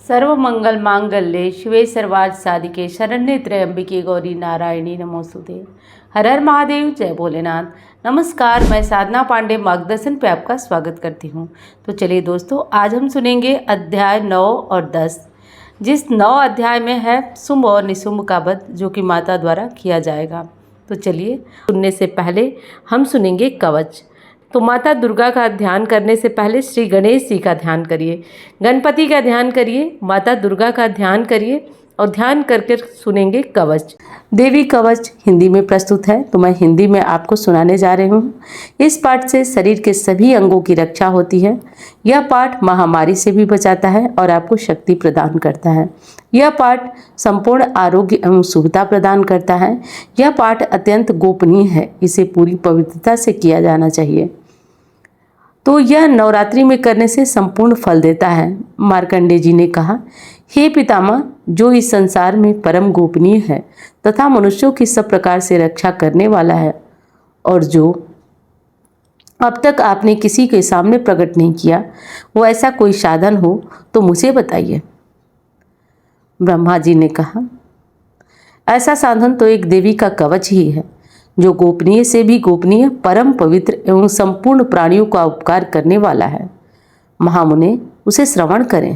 सर्व मंगल मांगल्ये शिवे सर्वार्थ साधिके शरण्ये त्र्यंबिके गौरी नारायणी नमोस्तुते। हर हर महादेव, जय भोलेनाथ। नमस्कार, मैं साधना पांडे मार्गदर्शन पे आपका स्वागत करती हूँ। तो चलिए दोस्तों, आज हम सुनेंगे अध्याय 9 और 10। जिस 9 अध्याय में है शुंभ और निशुंभ का वध, जो कि माता द्वारा किया जाएगा। तो चलिए, सुनने से पहले हम सुनेंगे कवच। तो माता दुर्गा का ध्यान करने से पहले श्री गणेश जी का ध्यान करिए, गणपति का ध्यान करिए, माता दुर्गा का ध्यान करिए और ध्यान करके सुनेंगे कवच। देवी कवच हिंदी में प्रस्तुत है, तो मैं हिंदी में आपको सुनाने जा रही हूँ। इस पाठ से शरीर के सभी अंगों की रक्षा होती है। यह पाठ महामारी से भी बचाता है और आपको शक्ति प्रदान करता है। यह पाठ संपूर्ण आरोग्य एवं शुभता प्रदान करता है। यह पाठ अत्यंत गोपनीय है, इसे पूरी पवित्रता से किया जाना चाहिए। तो यह नवरात्रि में करने से संपूर्ण फल देता है। मार्कंडेय जी ने कहा, हे पितामह, जो इस संसार में परम गोपनीय है तथा मनुष्यों की सब प्रकार से रक्षा करने वाला है, और जो अब तक आपने किसी के सामने प्रकट नहीं किया, वो ऐसा कोई साधन हो तो मुझे बताइए। ब्रह्मा जी ने कहा, ऐसा साधन तो एक देवी का कवच ही है, जो गोपनीय से भी गोपनीय, परम पवित्र एवं संपूर्ण प्राणियों का उपकार करने वाला है। महामुने, उसे श्रवण करें।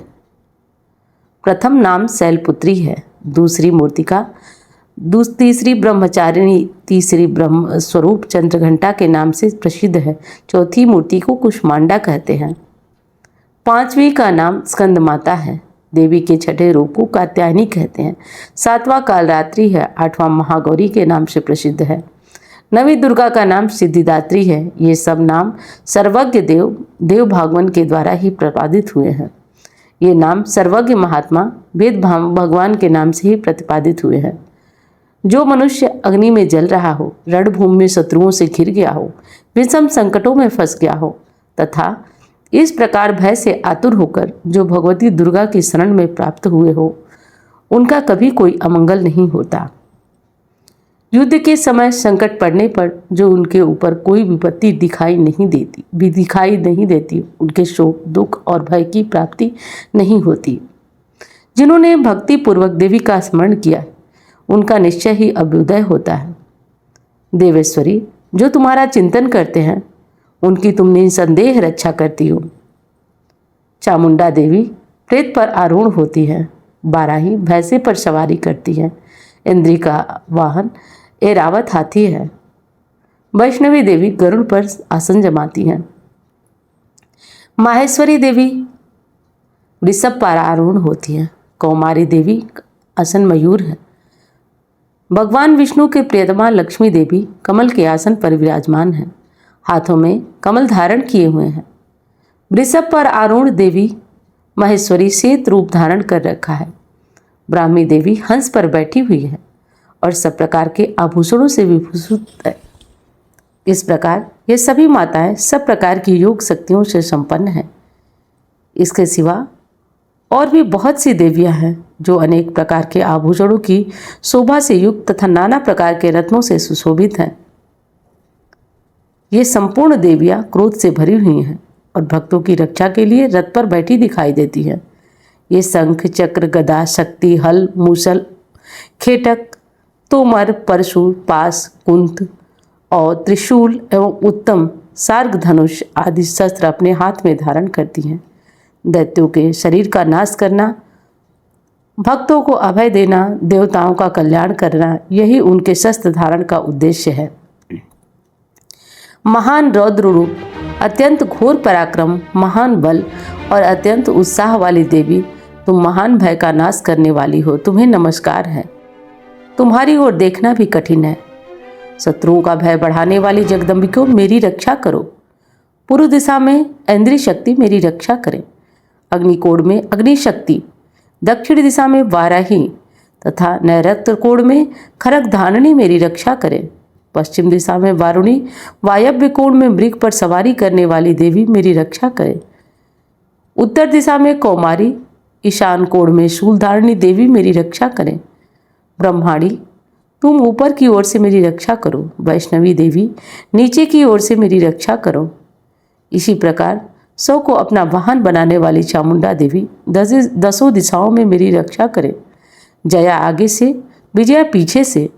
प्रथम नाम शैलपुत्री है, दूसरी मूर्तिका, तीसरी ब्रह्मचारिणी, तीसरी ब्रह्म स्वरूप चंद्रघंटा के नाम से प्रसिद्ध है, चौथी मूर्ति को कुष्मांडा कहते हैं, पांचवी का नाम स्कंद माता है, देवी के छठे रूप को कात्यायनी कहते हैं, सातवां कालरात्रि है, आठवां महागौरी के नाम से प्रसिद्ध है, नवी दुर्गा का नाम सिद्धिदात्री है। ये सब नाम सर्वज्ञ देव भागवन के द्वारा ही प्रतिपादित हुए हैं। ये नाम सर्वज्ञ महात्मा वेद भगवान के नाम से ही प्रतिपादित हुए हैं। जो मनुष्य अग्नि में जल रहा हो, रणभूमि में शत्रुओं से घिर गया हो, विषम संकटों में फंस गया हो, तथा इस प्रकार भय से आतुर होकर जो भगवती दुर्गा की शरण में प्राप्त हुए हो, उनका कभी कोई अमंगल नहीं होता। युद्ध के समय संकट पड़ने पर जो उनके ऊपर कोई विपत्ति दिखाई नहीं देती, उनके शोक, दुख और भय की प्राप्ति नहीं होती। जिन्होंने भक्ति पूर्वक देवी का स्मरण किया, उनका निश्चय ही अभ्युदय होता है। देवेश्वरी, जो तुम्हारा चिंतन करते हैं, उनकी तुम निसंदेह रक्षा करती हो। चामुंडा देवी प्रेत पर आरूढ़ होती है, बाराही भैंसे पर सवारी करती है, इंद्री का वाहन ऐरावत हाथी है, वैष्णवी देवी गरुड़ पर आसन जमाती हैं, माहेश्वरी देवी वृषभ पर आरूढ़ होती है, कौमारी देवी आसन मयूर है, भगवान विष्णु के प्रियतमा लक्ष्मी देवी कमल के आसन पर विराजमान है, हाथों में कमल धारण किए हुए हैं। वृषभ पर आरूढ़ देवी महेश्वरी श्वेत रूप धारण कर रखा है। ब्राह्मी देवी हंस पर बैठी हुई है और सब प्रकार के आभूषणों से विभूषित है। इस प्रकार ये सभी माताएं सब प्रकार की योग शक्तियों से संपन्न हैं। इसके सिवा और भी बहुत सी देवियां हैं जो अनेक प्रकार के आभूषणों की शोभा से युक्त तथा नाना प्रकार के रत्नों से सुशोभित हैं। ये संपूर्ण देवियां क्रोध से भरी हुई हैं और भक्तों की रक्षा के लिए रथ पर बैठी दिखाई देती हैं। ये शंख, चक्र, गदा, शक्ति, हल, मूसल, खेटक, तोमर, परशु, पास, कुंत और त्रिशूल एवं उत्तम सार्ग धनुष आदि शस्त्र अपने हाथ में धारण करती हैं। दैत्यों के शरीर का नाश करना, भक्तों को अभय देना, देवताओं का कल्याण करना, यही उनके शस्त्र धारण का उद्देश्य है। महान रौद्र रूप, अत्यंत घोर पराक्रम, महान बल और अत्यंत उत्साह वाली देवी, तुम महान भय का नाश करने वाली हो, तुम्हें नमस्कार है। तुम्हारी ओर देखना भी कठिन है। शत्रुओं का भय बढ़ाने वाली जगदम्बिको, मेरी रक्षा करो। पूर्व दिशा में इंद्री शक्ति मेरी रक्षा करें, अग्निकोण में अग्नि शक्ति, दक्षिण दिशा में वाराही तथा नैऋत्य कोण में खरग धाननी मेरी रक्षा करें, पश्चिम दिशा में वारुणी, वायव्य कोण में मृग पर सवारी करने वाली देवी मेरी रक्षा करें, उत्तर दिशा में कौमारी, ईशान कोण में शूलधारिणी देवी मेरी रक्षा करें, ब्रह्माणी, तुम ऊपर की ओर से मेरी रक्षा करो, वैष्णवी देवी नीचे की ओर से मेरी रक्षा करो। इसी प्रकार सौ को अपना वाहन बनाने वाली चामुंडा देवी दसों दिशाओं में मेरी रक्षा करें। जया आगे से, विजया पीछे से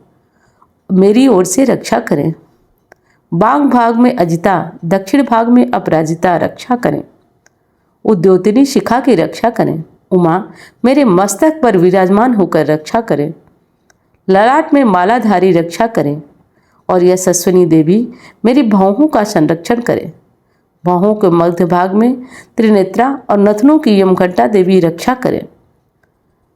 मेरी ओर से रक्षा करें। बांग भाग में अजिता, दक्षिण भाग में अपराजिता रक्षा करें। उद्योतिनी शिखा की रक्षा करें। उमा मेरे मस्तक पर विराजमान होकर रक्षा करें। ललाट में मालाधारी रक्षा करें। और यशस्विनी देवी मेरी भौहों का संरक्षण करें। भौहों के मध्य भाग में त्रिनेत्रा और नथनों की यमघंटा देवी रक्षा करें।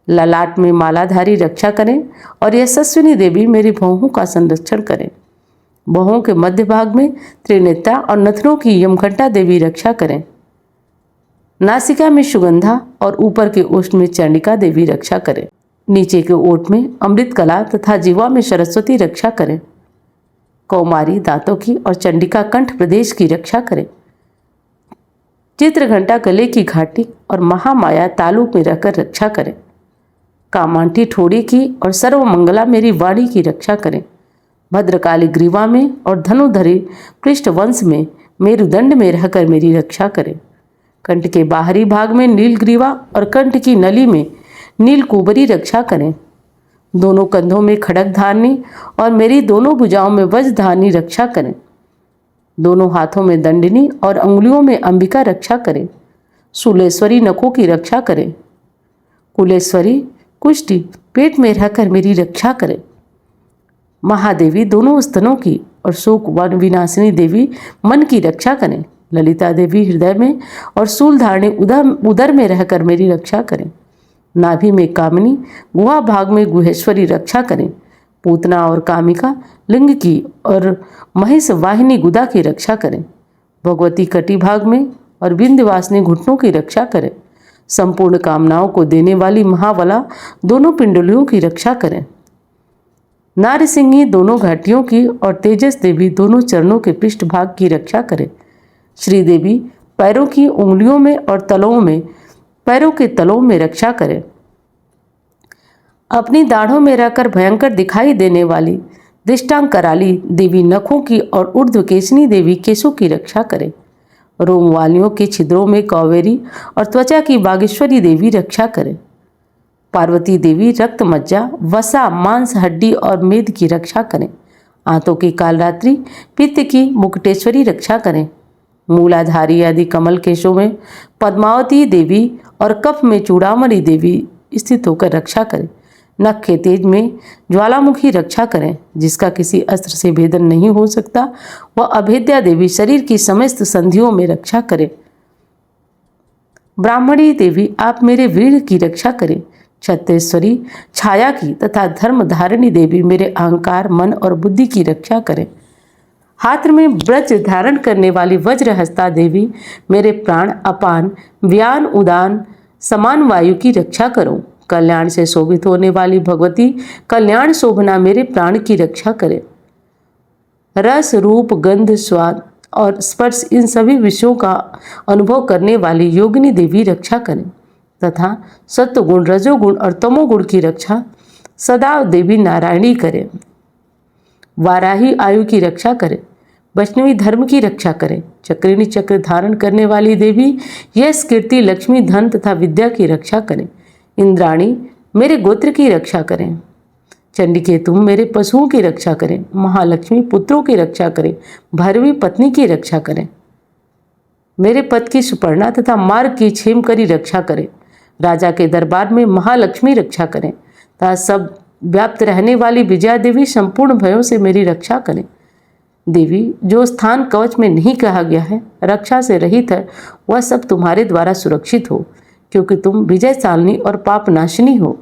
ललाट में मालाधारी रक्षा करें और यशस्विनी देवी मेरी भौहों का संरक्षण करें। भौहों के मध्य भाग में त्रिनेत्रा और नथनों की यमघंटा देवी रक्षा करें। नासिका में सुगंधा और ऊपर के ओष्ठ में चंडिका देवी रक्षा करें। नीचे के ओठ में अमृत कला तथा जीवा में सरस्वती रक्षा करें। कौमारी दांतों की और चंडिका कंठ प्रदेश की रक्षा करें। चित्रघंटा गले की घाटी और महामाया तालु में रहकर रक्षा करें। कामांठी ठोड़ी की और सर्वमंगला मेरी वाणी की रक्षा करें। भद्रकाली ग्रीवा में और धनुधरी पृष्ठवंश में मेरुदंड में रहकर मेरी रक्षा करें। कंठ के बाहरी भाग में नीलग्रीवा और कंठ की नली में नीलकुबरी रक्षा करें। दोनों कंधों में खड़ग धारनी और मेरी दोनों भुजाओं में वज्र धारनी रक्षा करें। दोनों हाथों में दंडिनी और अंगुलियों में अंबिका रक्षा करें। शूलेश्वरी नखों की रक्षा करें। कुलेश्वरी कुष्ठी पेट में रहकर मेरी रक्षा करें। महादेवी दोनों स्तनों की और शोक वन विनाशिनी देवी मन की रक्षा करें। ललिता देवी हृदय में और शूलधारणी उदर में रहकर मेरी रक्षा करें। नाभि में कामिनी, गुहा भाग में गुहेश्वरी रक्षा करें। पूतना और कामिका लिंग की और महिष वाहिनी गुदा की रक्षा करें। भगवती कटी भाग में और विंध्यवासिनी घुटनों की रक्षा करें। संपूर्ण कामनाओं को देने वाली महाबला दोनों पिंडलियों की रक्षा करें। नारसिंही दोनों घाटियों की और तेजस देवी दोनों चरणों के पृष्ठ भाग की रक्षा करें। श्रीदेवी पैरों की उंगलियों में और तलों में, पैरों के तलों में रक्षा करें। अपनी दाढ़ों में रहकर भयंकर दिखाई देने वाली दृष्टांग कराली देवी नखों की और ऊर्ध्वकेशनी देवी केशों की रक्षा करें। रोम वालियों के छिद्रों में कौवेरी और त्वचा की बागेश्वरी देवी रक्षा करें। पार्वती देवी रक्त मज्जा, वसा, मांस, हड्डी और मेद की रक्षा करें। आंतों की कालरात्रि पित्त की मुकुटेश्वरी रक्षा करें। मूलाधारी आदि कमल केशों में पद्मावती देवी और कफ में चूड़ामणि देवी स्थित होकर रक्षा करें। नख के तेज में ज्वालामुखी रक्षा करें। जिसका किसी अस्त्र से भेदन नहीं हो सकता वह अभेद्या देवी शरीर की समस्त संधियों में रक्षा करें। ब्राह्मणी देवी आप मेरे वीर की रक्षा करें। छत्तेश्वरी छाया की तथा धर्म धारिणी देवी मेरे अहंकार, मन और बुद्धि की रक्षा करें। हाथ में ब्रज धारण करने वाली वज्रहस्ता देवी मेरे प्राण, अपान, व्यान, उदान, समान वायु की रक्षा करो। कल्याण से शोभित होने वाली भगवती कल्याण शोभना मेरे प्राण की रक्षा करे। रस, रूप, गंध, स्वाद और स्पर्श इन सभी विषयों का अनुभव करने वाली योगिनी देवी रक्षा करें तथा सत्वगुण, रजोगुण और तमोगुण की रक्षा सदा देवी नारायणी करें। वाराही आयु की रक्षा करें। वैष्णवी धर्म की रक्षा करें। चक्रिणी चक्र धारण करने वाली देवी यश, कीर्ति, लक्ष्मी, धन तथा विद्या की रक्षा करें। इंद्राणी मेरे गोत्र की रक्षा करें। चंडिके तुम मेरे पशुओं की रक्षा करें। महालक्ष्मी पुत्रों की रक्षा करें। भैरवी पत्नी की रक्षा करें। मेरे पद की सुपर्णा तथा मार्ग की क्षेमकरी रक्षा करें। राजा के दरबार में महालक्ष्मी रक्षा करें तथा सब व्याप्त रहने वाली विजया देवी संपूर्ण भयों से मेरी रक्षा करें। देवी जो स्थान कवच में नहीं कहा गया है, रक्षा से रहित है, वह सब तुम्हारे द्वारा सुरक्षित हो, क्योंकि तुम विजयशालिनी और पापनाशिनी हो।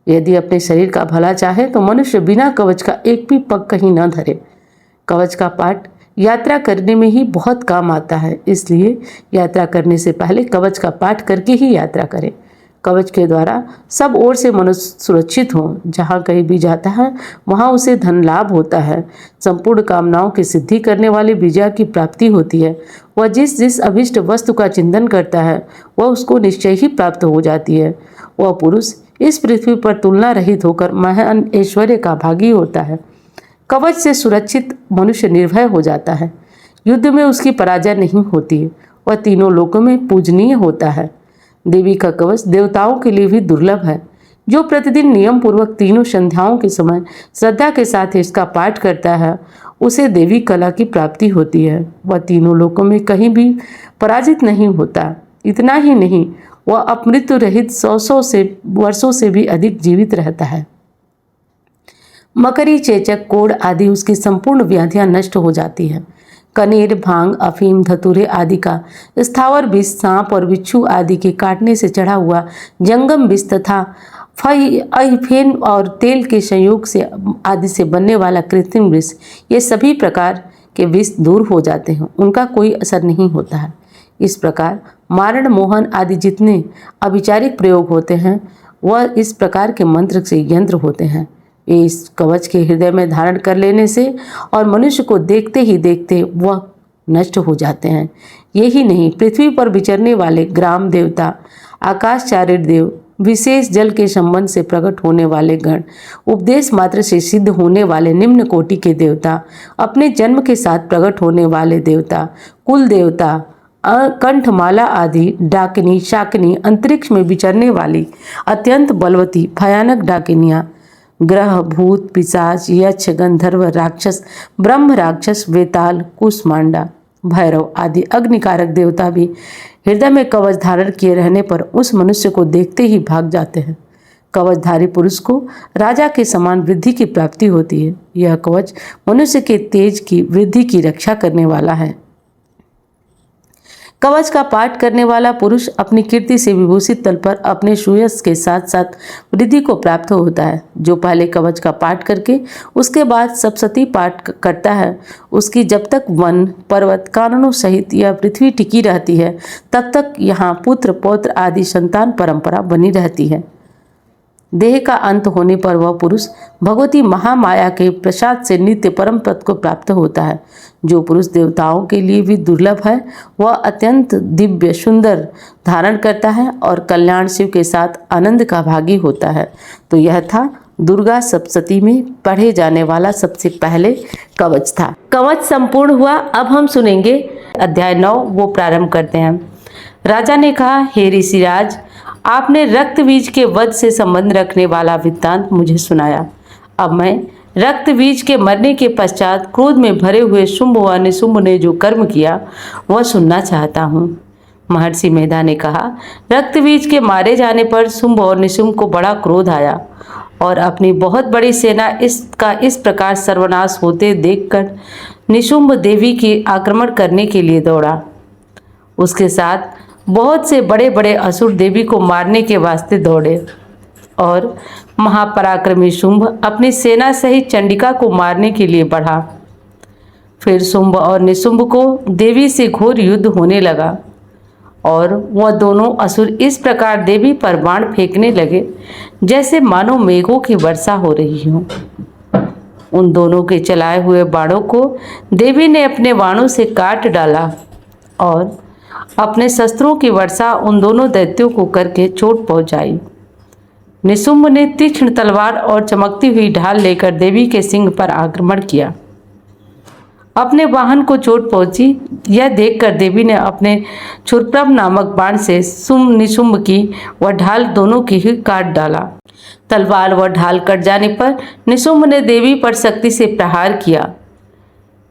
यदि अपने शरीर का भला चाहे तो मनुष्य बिना कवच का एक भी पग कहीं न धरे। कवच का पाठ यात्रा करने में ही बहुत काम आता है, इसलिए यात्रा करने से पहले कवच का पाठ करके ही यात्रा करें। कवच के द्वारा सब ओर से मनुष्य सुरक्षित हो। जहाँ कहीं भी जाता है वहाँ उसे धन लाभ होता है। संपूर्ण कामनाओं की सिद्धि करने वाली विजय की प्राप्ति होती है। वह जिस जिस अभिष्ट वस्तु का चिंतन करता है वह उसको निश्चय ही प्राप्त हो जाती है। वह पुरुष इस पृथ्वी पर तुलना रहित होकर महान ऐश्वर्य का भागी होता है। कवच से सुरक्षित मनुष्य निर्भय हो जाता है। युद्ध में उसकी पराजय नहीं होती है वह तीनों लोकों में पूजनीय होता है। देवी का कवच देवताओं के लिए भी दुर्लभ है। जो प्रतिदिन नियम पूर्वक तीनों संध्याओं के समय श्रद्धा के साथ इसका पाठ करता है उसे देवी कला की प्राप्ति होती है। वह तीनों लोकों में कहीं भी पराजित नहीं होता। इतना ही नहीं, वह अपमृत्यु रहित 100 से वर्षों से भी अधिक जीवित रहता है। मकरी, चेचक, कोढ़ आदि उसकी संपूर्ण व्याधियां नष्ट हो जाती है। कनेर, भांग, अफीम, धतूरे आदि का स्थावर विष, सांप और बिच्छू आदि के काटने से चढ़ा हुआ जंगम विष तथा फेन और तेल के संयोग से आदि से बनने वाला कृत्रिम विष, ये सभी प्रकार के विष दूर हो जाते हैं, उनका कोई असर नहीं होता है। इस प्रकार मारण, मोहन आदि जितने अभिचारिक प्रयोग होते हैं वह इस प्रकार के मंत्र से यंत्र होते हैं। इस कवच के हृदय में धारण कर लेने से और मनुष्य को देखते ही देखते वह नष्ट हो जाते हैं। यही नहीं, पृथ्वी पर विचरने वाले ग्राम देवता, आकाशचार्य देव, विशेष जल के संबंध से प्रकट होने वाले गण, उपदेश मात्र से सिद्ध होने वाले निम्न कोटि के देवता, अपने जन्म के साथ प्रकट होने वाले देवता, कुल देवता, कंठमाला आदि, डाकिनी, शाकिनी, अंतरिक्ष में विचरने वाली अत्यंत बलवती भयानक डाकिनियाँ, ग्रह, भूत, पिशाच, यक्ष, गंधर्व, राक्षस, ब्रह्म राक्षस, वेताल, कुष्मांडा, भैरव आदि अग्निकारक देवता भी हृदय में कवच धारण किए रहने पर उस मनुष्य को देखते ही भाग जाते हैं। कवचधारी पुरुष को राजा के समान वृद्धि की प्राप्ति होती है। यह कवच मनुष्य के तेज की वृद्धि की रक्षा करने वाला है। कवच का पाठ करने वाला पुरुष अपनी कीर्ति से विभूषित तल पर अपने सुयश के साथ साथ वृद्धि को प्राप्त होता है। जो पहले कवच का पाठ करके उसके बाद सप्तशती पाठ करता है, उसकी जब तक वन, पर्वत, काननों सहित यह पृथ्वी टिकी रहती है तब तक यहाँ पुत्र, पौत्र आदि संतान परंपरा बनी रहती है। देह का अंत होने पर वह पुरुष भगवती महामाया के प्रसाद से नित्य परम पद को प्राप्त होता है। जो पुरुष देवताओं के लिए भी दुर्लभ है वह अत्यंत दिव्य सुंदर धारण करता है और कल्याण शिव के साथ आनंद का भागी होता है। तो यह था दुर्गा सप्तशती में पढ़े जाने वाला सबसे पहले कवच था। कवच संपूर्ण हुआ। अब हम सुनेंगे अध्याय 9, वो प्रारंभ करते हैं। राजा ने कहा, हे ऋषिराज, आपने रक्त बीज के वध से संबंध रखने वाला वृत्तांत मुझे सुनाया। अब मैं रक्त बीज के मरने के पश्चात क्रोध में भरे हुए शुंभ व निशुंभ ने जो कर्म किया वह सुनना चाहता हूँ। महर्षि मेधा ने कहा, रक्त बीज के मारे जाने पर शुंभ और निशुंभ को बड़ा क्रोध आया और अपनी बहुत बड़ी सेना इस प्रकार सर्वनाश होते देखकर निशुंभ देवी की आक्रमण करने के लिए दौड़ा। उसके साथ बहुत से बड़े बड़े असुर देवी को मारने के वास्ते दौड़े और महापराक्रमी शुंभ अपनी सेना सहित चंडिका को मारने के लिए बढ़ा। फिर शुंभ और निशुंभ को देवी से घोर युद्ध होने लगा और वह दोनों असुर इस प्रकार देवी पर बाण फेंकने लगे जैसे मानो मेघों की वर्षा हो रही हो। उन दोनों के चलाए हुए बाणों को देवी ने अपने बाणों से काट डाला और अपने शस्त्रों की वर्षा उन दोनों दैत्यों को करके चोट पहुंचाई। निशुंभ ने तीक्ष्ण तलवार और चमकती हुई ढाल लेकर देवी के सिंह पर आक्रमण किया। अपने वाहन को चोट पहुंची यह देखकर देवी ने अपने क्षुरप्रभ नामक बाण से निशुंभ की व ढाल दोनों की ही काट डाला। तलवार व ढाल कट जाने पर निशुंभ ने देवी पर शक्ति से प्रहार किया।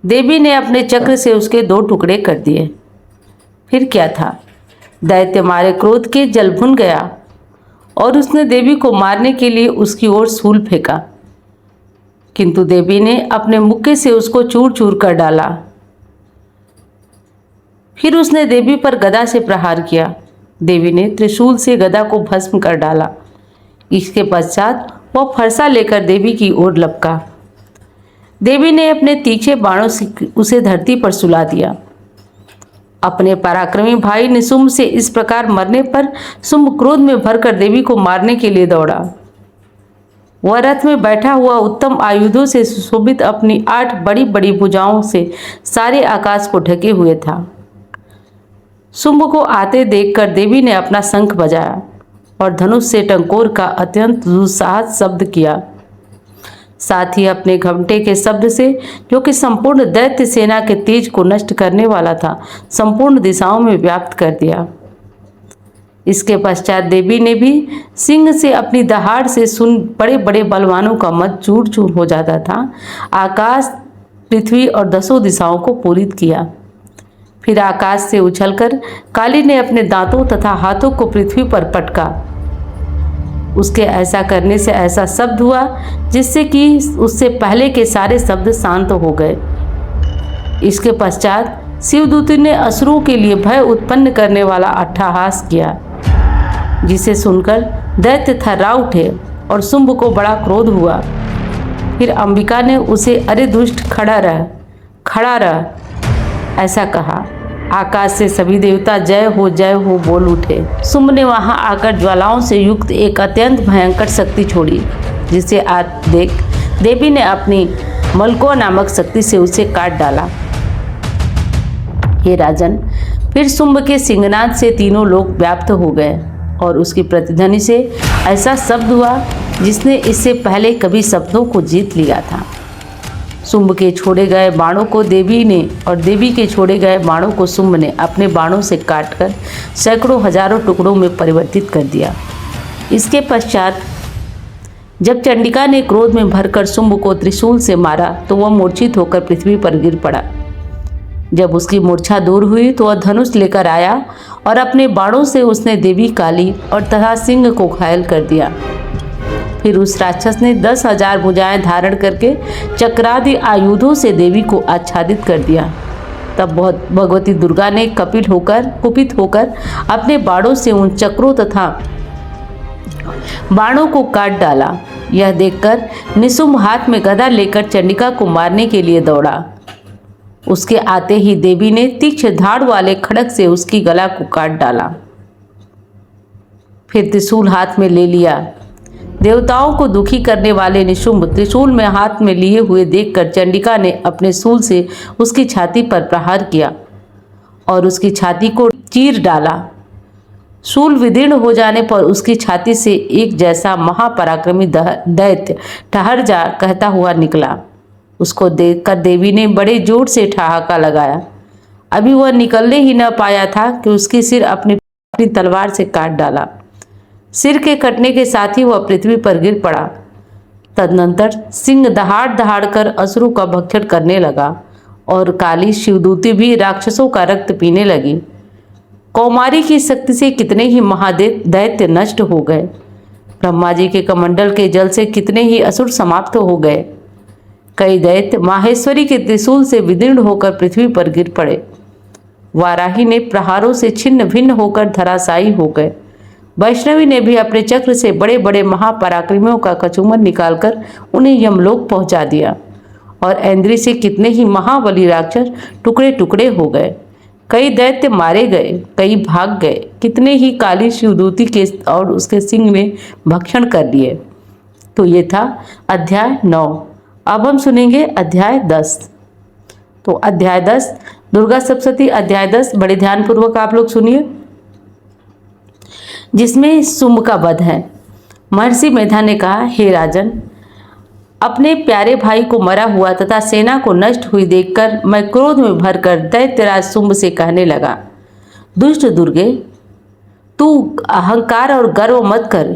देवी ने अपने चक्र से उसके 2 टुकड़े कर दिए। फिर क्या था, दैत्य मारे क्रोध के जल भुन गया और उसने देवी को मारने के लिए उसकी ओर शूल फेंका, किंतु देवी ने अपने मुक्के से उसको चूर चूर कर डाला। फिर उसने देवी पर गदा से प्रहार किया। देवी ने त्रिशूल से गदा को भस्म कर डाला। इसके पश्चात वह फरसा लेकर देवी की ओर लपका। देवी ने अपने तीखे बाणों से उसे धरती पर सुला दिया। अपने पराक्रमी भाई निशुंभ से इस प्रकार मरने पर शुंभ क्रोध में भरकर देवी को मारने के लिए दौड़ा। वह रथ में बैठा हुआ उत्तम आयुधों से सुशोभित अपनी 8 बड़ी बड़ी भुजाओं से सारे आकाश को ढके हुए था। शुंभ को आते देखकर देवी ने अपना शंख बजाया और धनुष से टंकोर का अत्यंत दुस्साहस शब्द किया। साथ ही अपने घंटे के शब्द से, जो कि संपूर्ण दैत्य सेना के तेज को नष्ट करने वाला था, संपूर्ण दिशाओं में व्याप्त कर दिया। इसके पश्चात देवी ने भी सिंह से अपनी दहाड़ से सुन बड़े बड़े बलवानों का मत चूर चूर हो जाता था। आकाश, पृथ्वी और 10 दिशाओं को पूरित किया। फिर आकाश से उछलकर काली ने अपने दांतों तथा हाथों को पृथ्वी पर पटका। उसके ऐसा करने से ऐसा शब्द हुआ जिससे कि उससे पहले के सारे शब्द शांत हो गए। इसके पश्चात शिवदूती ने असुरों के लिए भय उत्पन्न करने वाला अट्टहास किया, जिसे सुनकर दैत्य थर्रा उठे और शुंभ को बड़ा क्रोध हुआ। फिर अंबिका ने उसे अरे दुष्ट, खड़ा रह ऐसा कहा। आकाश से सभी देवता जय हो बोल उठे। शुंभ ने वहां आकर ज्वालाओं से युक्त एक अत्यंत भयंकर शक्ति छोड़ी, जिसे देख देवी ने अपनी मलको नामक शक्ति से उसे काट डाला। हे राजन, फिर शुंभ के सिंहनाद से तीनों लोग व्याप्त हो गए और उसकी प्रतिध्वनि से ऐसा शब्द हुआ जिसने इससे पहले कभी शब्दों को जीत लिया था। शुंभ के छोड़े गए बाणों को देवी ने और देवी के छोड़े गए बाणों को शुंभ ने अपने बाणों से काटकर सैकड़ों हजारों टुकड़ों में परिवर्तित कर दिया। इसके पश्चात जब चंडिका ने क्रोध में भरकर शुंभ को त्रिशूल से मारा तो वह मूर्छित होकर पृथ्वी पर गिर पड़ा। जब उसकी मूर्छा दूर हुई तो वह धनुष लेकर आया और अपने बाणों से उसने देवी काली और तथा सिंह को घायल कर दिया। फिर उस राक्षस ने 10,000 भुजाएं धारण करके चक्रादि आयुधों से देवी को आच्छादित कर दिया। तब भगवती दुर्गा ने कुपित होकर अपने बाणों से उन चक्रों तथा बाणों को काट डाला। यह देखकर निशुंभ हाथ में गदा लेकर चंडिका को मारने के लिए दौड़ा। उसके आते ही देवी ने तीक्ष्ण धाड़ वाले खड़ग से उसकी गला को काट डाला। फिर त्रिशूल हाथ में ले लिया। देवताओं को दुखी करने वाले निशुंभ त्रिशूल में हाथ में लिए हुए देखकर चंडिका ने अपने शूल से उसकी छाती पर प्रहार किया और उसकी छाती को चीर डाला। शूल विदीर्ण हो जाने पर उसकी छाती से एक जैसा महापराक्रमी दैत्य ठहर जा कहता हुआ निकला। उसको देखकर देवी ने बड़े जोर से ठहाका लगाया। अभी वह निकलने ही न पाया था कि उसकी सिर अपनी तलवार से काट डाला। सिर के कटने के साथ ही वह पृथ्वी पर गिर पड़ा। तदनंतर सिंह दहाड़ कर असुरों का भक्षण करने लगा और काली शिवदूती भी राक्षसों का रक्त पीने लगी। कौमारी की शक्ति से कितने ही महादैत्य नष्ट हो गए। ब्रह्मा जी के कमंडल के जल से कितने ही असुर समाप्त हो गए। कई दैत्य माहेश्वरी के त्रिशूल से विदीर्ण होकर पृथ्वी पर गिर पड़े। वाराही ने प्रहारों से छिन्न भिन्न होकर धराशायी हो गए। वैष्णवी ने भी अपने चक्र से बड़े बड़े महापराक्रमियों का कचूमर निकालकर उन्हें यमलोक पहुंचा दिया और ऐन्द्री से कितने ही महाबली राक्षस टुकड़े टुकड़े हो गए। कई दैत्य मारे गए, कई भाग गए, कितने ही काली शिवदूती के और उसके सिंह ने भक्षण कर लिए। तो ये था अध्याय 9। अब हम सुनेंगे अध्याय 10। तो अध्याय 10 दुर्गा सप्तशती। अध्याय 10 बड़े ध्यानपूर्वक आप लोग सुनिए, जिसमें शुंभ का वध है। महर्षि मेधा ने कहा, हे राजन, अपने प्यारे भाई को मरा हुआ तथा सेना को नष्ट हुई देखकर मैं क्रोध में भरकर दैत्यराज शुंभ से कहने लगा, दुष्ट दुर्गे, तू अहंकार और गर्व मत कर,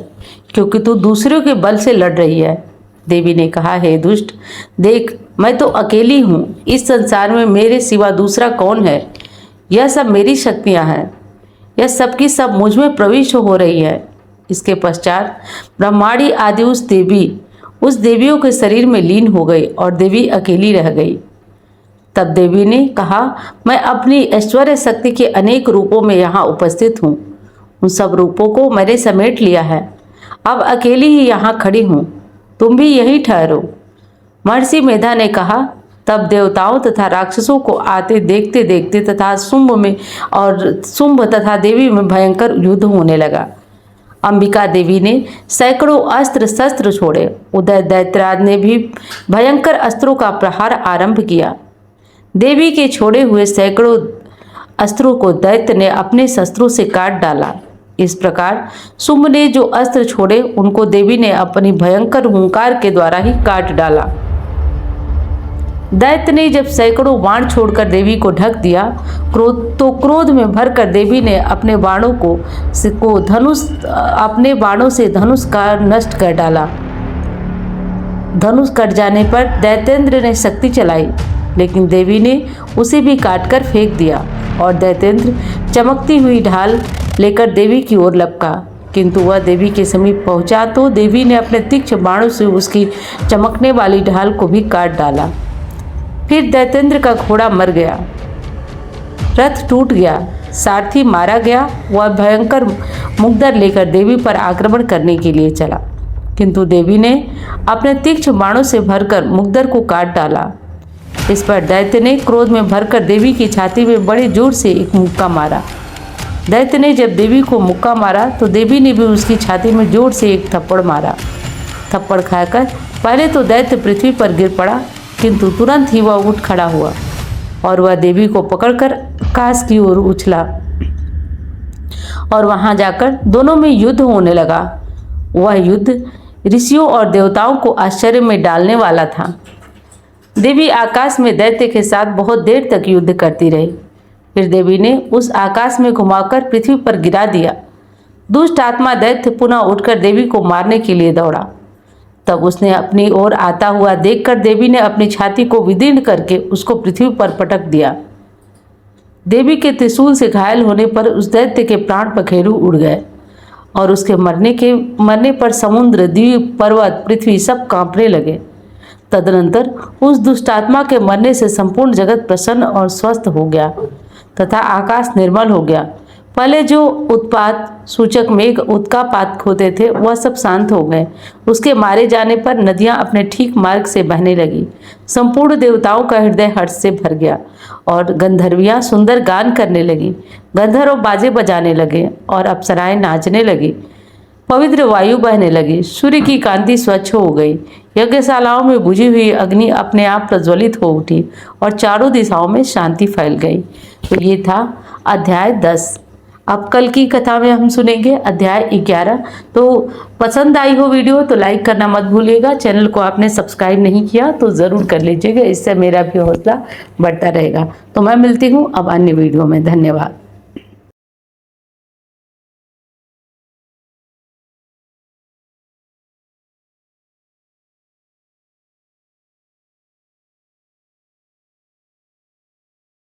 क्योंकि तू दूसरों के बल से लड़ रही है। देवी ने कहा, हे दुष्ट, देख, मैं तो अकेली हूँ। इस संसार में मेरे सिवा दूसरा कौन है? यह सब मेरी शक्तियाँ हैं। यह सबकी सब मुझ में प्रविष्ट हो रही है। इसके पश्चात ब्रह्माणी आदि उस देवियों के शरीर में लीन हो गई और देवी अकेली रह गई। तब देवी ने कहा, मैं अपनी ऐश्वर्य शक्ति के अनेक रूपों में यहाँ उपस्थित हूँ। उन सब रूपों को मैंने समेट लिया है। अब अकेली ही यहाँ खड़ी हूँ, तुम भी यहीं ठहरो। महर्षि मेधा ने कहा। तब देवताओं तथा राक्षसों को आते देखते देखते तथा शुंभ तथा देवी में भयंकर युद्ध होने लगा। अंबिका देवी ने सैकड़ों अस्त्र शस्त्र छोड़े। उदय दैत्यराज ने भी भयंकर अस्त्रों का प्रहार आरंभ किया। देवी के छोड़े हुए सैकड़ों अस्त्रों को दैत्य ने अपने शस्त्रों से काट डाला। इस प्रकार शुंभ ने जो अस्त्र छोड़े उनको देवी ने अपनी भयंकर हुंकार के द्वारा ही काट डाला। दैत्य ने जब सैकड़ों बाण छोड़कर देवी को ढक दिया, क्रोध में भरकर देवी ने अपने बाणों से धनुष का नष्ट कर डाला। धनुष कट जाने पर दैत्येंद्र ने शक्ति चलाई, लेकिन देवी ने उसे भी काटकर फेंक दिया और दैत्येंद्र चमकती हुई ढाल लेकर देवी की ओर लपका, किंतु वह देवी के समीप पहुंचा तो देवी ने अपने तीक्ष्ण बाणों से उसकी चमकने वाली ढाल को भी काट डाला। फिर दैत्येंद्र का घोड़ा मर गया, रथ टूट गया, सारथी मारा गया। वह भयंकर मुग्दर लेकर देवी पर आक्रमण करने के लिए चला, किंतु देवी ने अपने तीक्ष्ण बाणों से भरकर मुग्दर को काट डाला। इस पर दैत्य ने क्रोध में भरकर देवी की छाती में बड़े जोर से एक मुक्का मारा। दैत्य ने जब देवी को मुक्का मारा तो देवी ने भी उसकी छाती में जोर से एक थप्पड़ मारा। थप्पड़ खाकर पहले तो दैत्य पृथ्वी पर गिर पड़ा, किंतु तुरंत ही वह उठ खड़ा हुआ और वह देवी को पकड़कर आकाश की ओर उछला और वहां जाकर दोनों में युद्ध होने लगा। वह युद्ध ऋषियों और देवताओं को आश्चर्य में डालने वाला था। देवी आकाश में दैत्य के साथ बहुत देर तक युद्ध करती रही। फिर देवी ने उस आकाश में घुमाकर पृथ्वी पर गिरा दिया। दुष्ट आत्मा दैत्य पुनः उठकर देवी को मारने के लिए दौड़ा। तब उसने अपनी ओर आता हुआ देखकर देवी ने अपनी छाती को विदीर्ण करके उसको पृथ्वी पर पटक दिया। देवी के त्रिशूल से घायल होने पर उस दैत्य के प्राण पखेरु उड़ गए और उसके मरने पर समुद्र, द्वीप, पर्वत, पृथ्वी सब कांपने लगे। तदनंतर उस दुष्टात्मा के मरने से संपूर्ण जगत प्रसन्न और स्वस्थ हो गया तथा आकाश निर्मल हो गया। पहले जो उत्पात सूचक मेघ उत्कापात होते थे वह सब शांत हो गए। उसके मारे जाने पर नदियां अपने ठीक मार्ग से बहने लगी। संपूर्ण देवताओं का हृदय हर्ष से भर गया और गंधर्वियां सुंदर गान करने लगी। गंधर्व बाजे बजाने लगे और अप्सराएं नाचने लगी। पवित्र वायु बहने लगी। सूर्य की कांति स्वच्छ हो गई। यज्ञशालाओं में बुझी हुई अग्नि अपने आप प्रज्वलित हो उठी और चारों दिशाओं में शांति फैल गई। तो ये था अध्याय 10। अब कल की कथा में हम सुनेंगे अध्याय 11। तो पसंद आई हो वीडियो तो लाइक करना मत भूलिएगा। चैनल को आपने सब्सक्राइब नहीं किया तो ज़रूर कर लीजिएगा, इससे मेरा भी हौसला बढ़ता रहेगा। तो मैं मिलती हूँ अब अन्य वीडियो में। धन्यवाद।